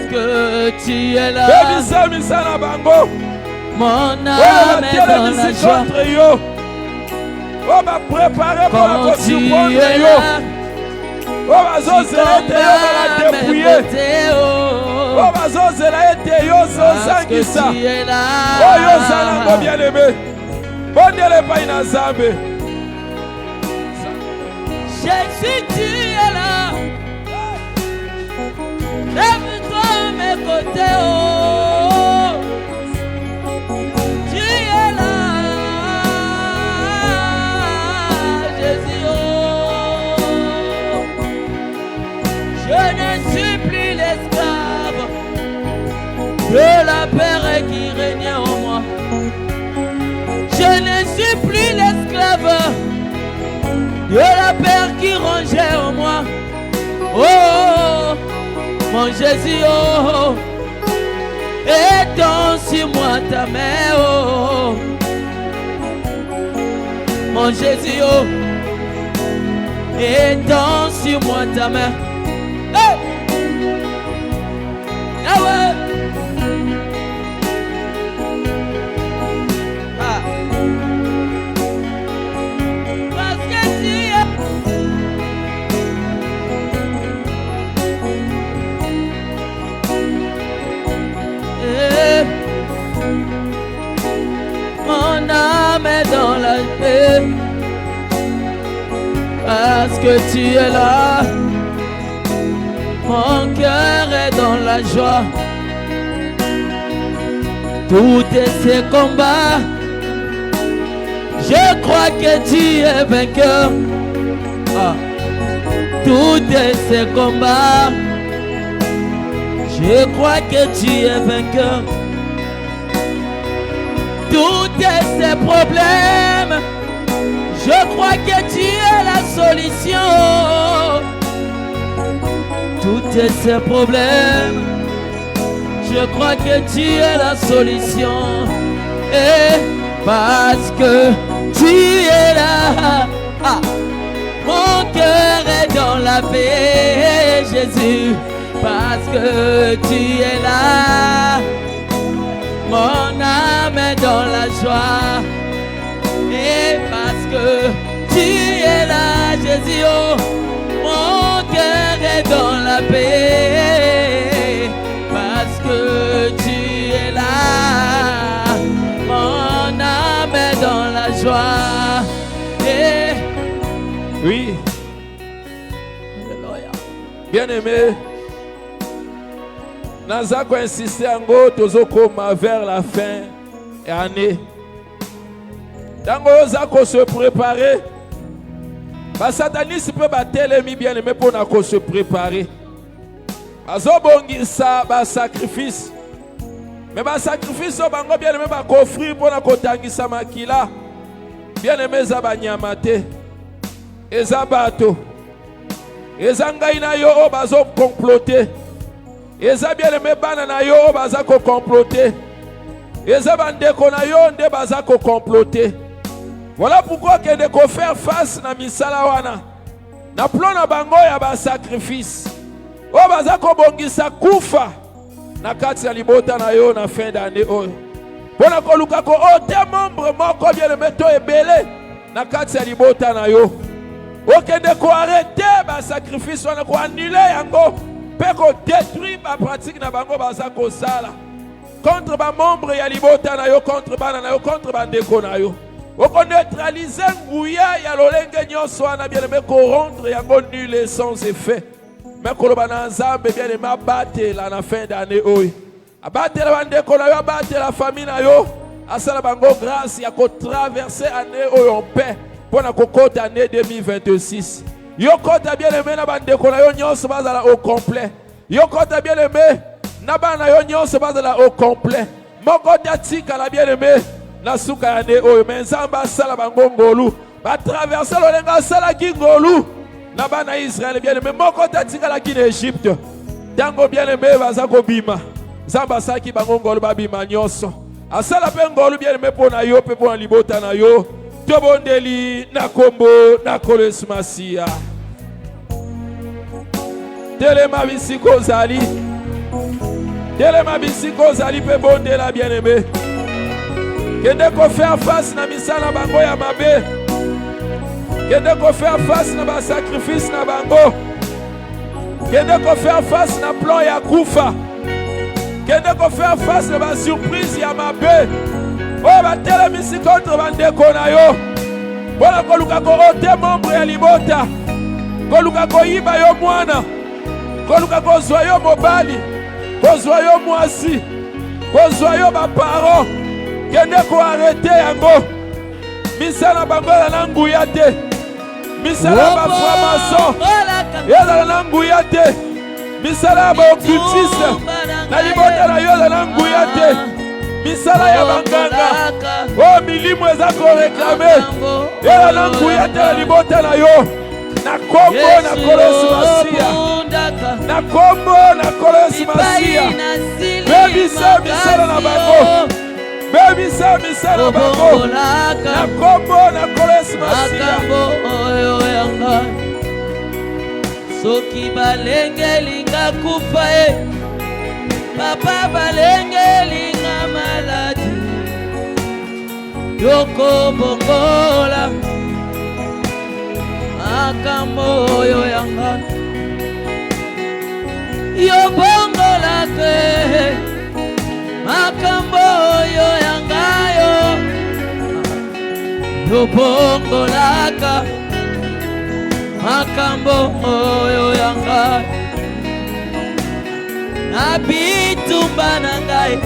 que tu es là, mon âme est dans la joie. Quand tu es là, parce que tu es là. Jésus, tu es là. Lève-toi à mes côtés, oh. Tu es là, Jésus, oh. Je ne suis plus l'esclave de la paix qui régnait en moi. Je ne suis plus l'esclave de la peur qui rongeait en moi. Oh, mon Jésus, oh, étends sur moi ta main, oh, mon Jésus, oh, étends sur moi ta main. Hey! Ah ouais! Mon âme est dans la paix, parce que tu es là, mon cœur est dans la joie. Tous ces combats, je crois que tu es vainqueur. Ah. Tous ces combats, je crois que tu es vainqueur. Tous ces problèmes, je crois que tu es la solution. Tous ces problèmes, je crois que tu es la solution. Et parce que tu es là. Ah. Mon cœur est dans la paix, Jésus, parce que tu es là. Mon âme est dans la joie, et parce que tu es là, Jésus, oh, mon cœur est dans la paix, parce que tu es là. Mon âme est dans la joie. Et oui. Alléluia. Bien-aimé, Nazako insisté en go tozokoma vers la fin et année. Tango Zako se préparer. Ba satanisme peut battre mi bien-aimé pour nako se préparer. Azobongisa ba sacrifice. Mais ba sacrifice au bango bien-aimé ba offrir pour nako tangisa makila. Bien-aimé za banyamate. Eza bato. Eza ngai na yo o bazo comploter. Eza bien-aimé bana na yo o baza ko comploter. Eza bandeko na yo nde baza ko comploter. Voilà pourquoi que de ko faire face na misala wana. Na plan na bango ya ba sacrifice. O baza ko bongisa kufa na kati ya libota na yo na fin d'année oyo. Pona ko luka ko o te membre moko bien-aimé to ebele na kati ya libota na yo. Okende ko arrêter ba sacrifice wana ko annuler yango pe ko détruire ba pratique na bango baza ko sala contre ba membre ya libota na yo, contre bana na yo, contre ba ndeko na yo. Oko neutraliser nguya ya lolenge nyonso wana bien-aimé ko rendre yango nul et sans effet. Mais ko loba na Nzambe bien-aimé abattre la na fin d'année oyo. Abattre ba ndeko na yo, abattre la famille na yo. Asala bango grâce ya ko traverser année oyo en paix. Pour la cocotte année 2026. Yo kota bien aimé na bandeko na yo nyonso bazala au complet. Yo kota bien aimé na bana yo nyonso bazala au complet. Moko tika la bien aimé na suka année oyo menzamba sala bango ngolu. Ba traverser lolenga sala ki ngolu. Na bana Israël bien aimé moko tika la ki Égypte. Tango bien aimé baza ko bima. Zamba saki bango ngolu ba bima nyonso. Asala pe ngolu bien aimé pona yo pe pona libota na yo. Tobondeli na kombo na koles masia. Telema bisiko zali. Telema bisiko zali pe bondela bien-aimé. Kende ko faire face na misala bango ya mabe. Kende ko faire face na ba sacrifice na bango. Kende ko faire face na plan ya kufa. Kende ko faire face na ba surprise ya mabe. Oh, ba telemisi contre bandeko na yo. Bona koluka ko ote membre ya libota. Koluka ko yiba yo mwana. Koluka ko zwa yo mobali. Ko zwa yo mwasi. Ko zwa yo ba parents. Kende ko arrêter yango. Misala bango na nguya te. Misala ba franc-maçon. Yala na nguya te. Misala ba occultiste. Na libota na yo na nguya te. Misala ya banganga. Oh milimu eza ko réclamer. Yala na nguya te na libota na yo. Na kombo na kolesu masia. Na kombo na kolesu masia. Baby sa misala na bango. Baby sa misala na bango. Na kombo na kolesu masia. Soki balengeli nga kufa papa balengeli nga maladi. Yoko bongola makambo oyo yanga. Yo bongola ke makambo oyo yanga yo. Yo bongola ka makambo oyo yanga. Nabitumba na ngai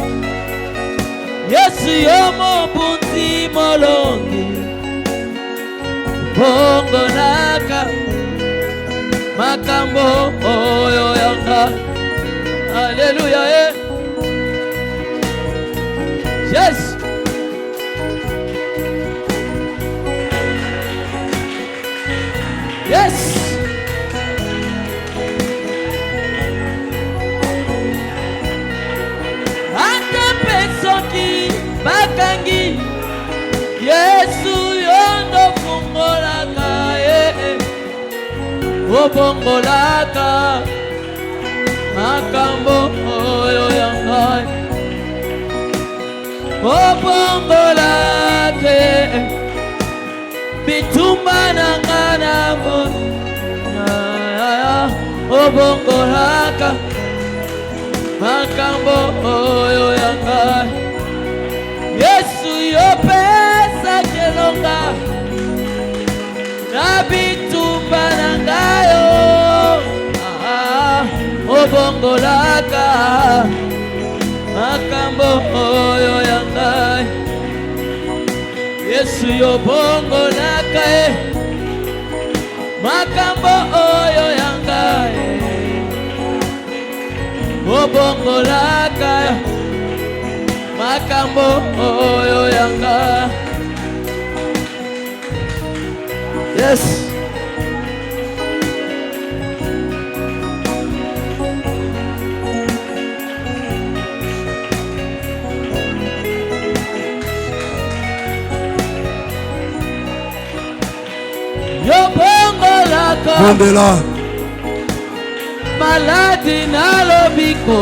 Yesu yo mobunzi molongi. Bongo naka makambo oyo yanga. Alléluia. Yes. Yes. Ante pesoki bakangi obongolaka makambo oyo ya ngai obongolake bitumba na ngai na obongolaka makambo oyo ya ngai Yesu yopesa kelonga na bitumba na ngai obongolaka makambo oyo ya ngai Yesu yobongolaka makambo oyo ya ngai obongolaka makambo oyo ya ngai Yes. Yobongolaka maladi na lobiko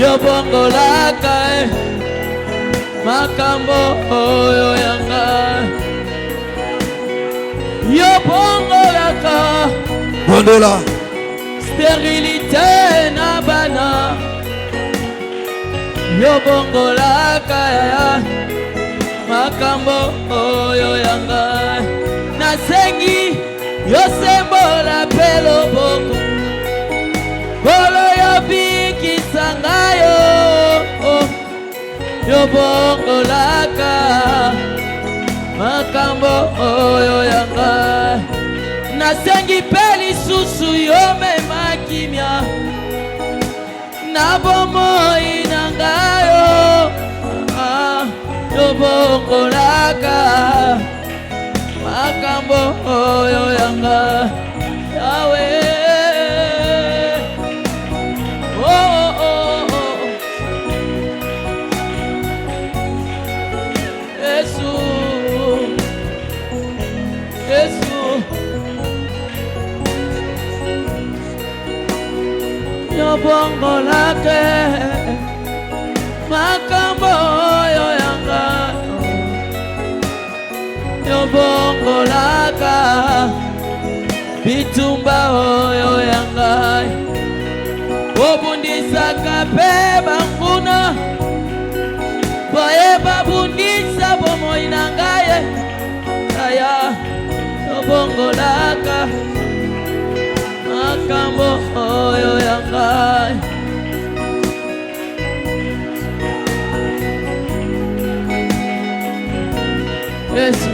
yobongolaka makambo oyo ya ngai yobongolaka Bondola stérilité na bana yobongolaka makambo oyo ya ngai nasengi yosembola mpe loboko kolo yobikisa ngai yobongolaka makambo oyo ya ngai nasengi mpe lisusu yomema kimia na bomoi na ngai yobongolaka makambo oyo ya ngai Yawe yobongolaka makambo oyo ya ngai yobongolaka bitumba oyo ya ngai obundisaka mpe banguna boye babundisa bomoi na ngai aya yobongolaka makambo oyo ya ngai Yesu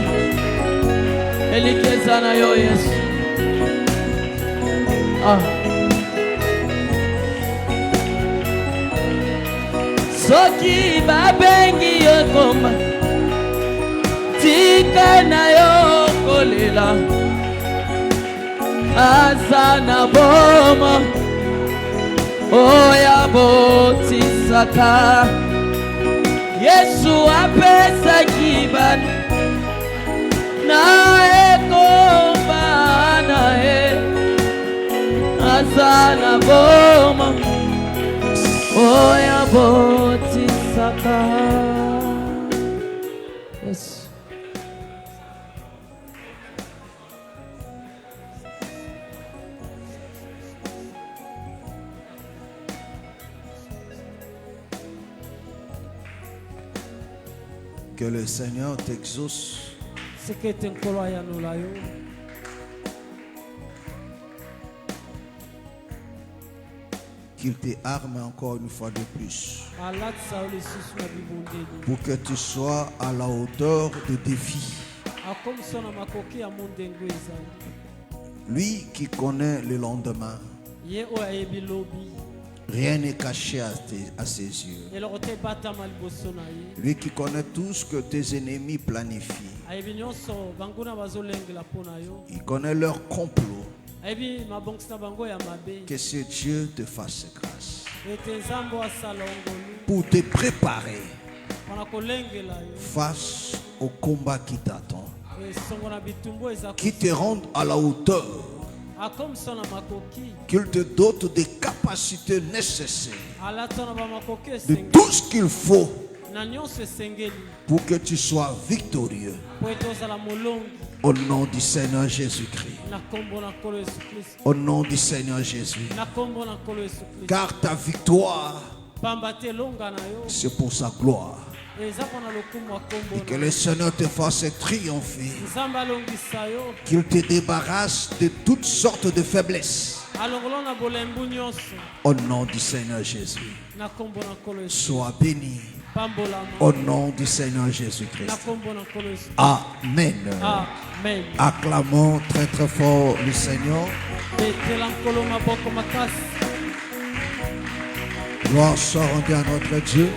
elikeza na yo Yesu soki babengi yo komba tika na yo kolela aza na boma oya botisaka Yesu apesaki bana na ekomba na aza na boma oya botisaka Yesu Que le Seigneur t'exauce. Qu'il te arme encore une fois de plus. Pour que tu sois à la hauteur des défis. Lui qui connaît le lendemain. Rien n'est caché à ses yeux. Lui qui connaît tout ce que tes ennemis planifient. Il connaît leur complot. Que ce Dieu te fasse grâce. Pour te préparer face au combat qui t'attend. qui te rende à la hauteur, qu'il te dote des capacités nécessaires, de tout ce qu'il faut pour que tu sois victorieux. Au nom du Seigneur Jésus-Christ. Au nom du Seigneur Jésus. Car ta victoire, c'est pour sa gloire. Et que le Seigneur te fasse triompher. Qu'il te débarrasse de toutes sortes de faiblesses. Au nom du Seigneur Jésus. Sois béni. Au nom du Seigneur Jésus-Christ. Amen. Amen. Acclamons très très fort le Seigneur. Gloire soit rendue à notre Dieu.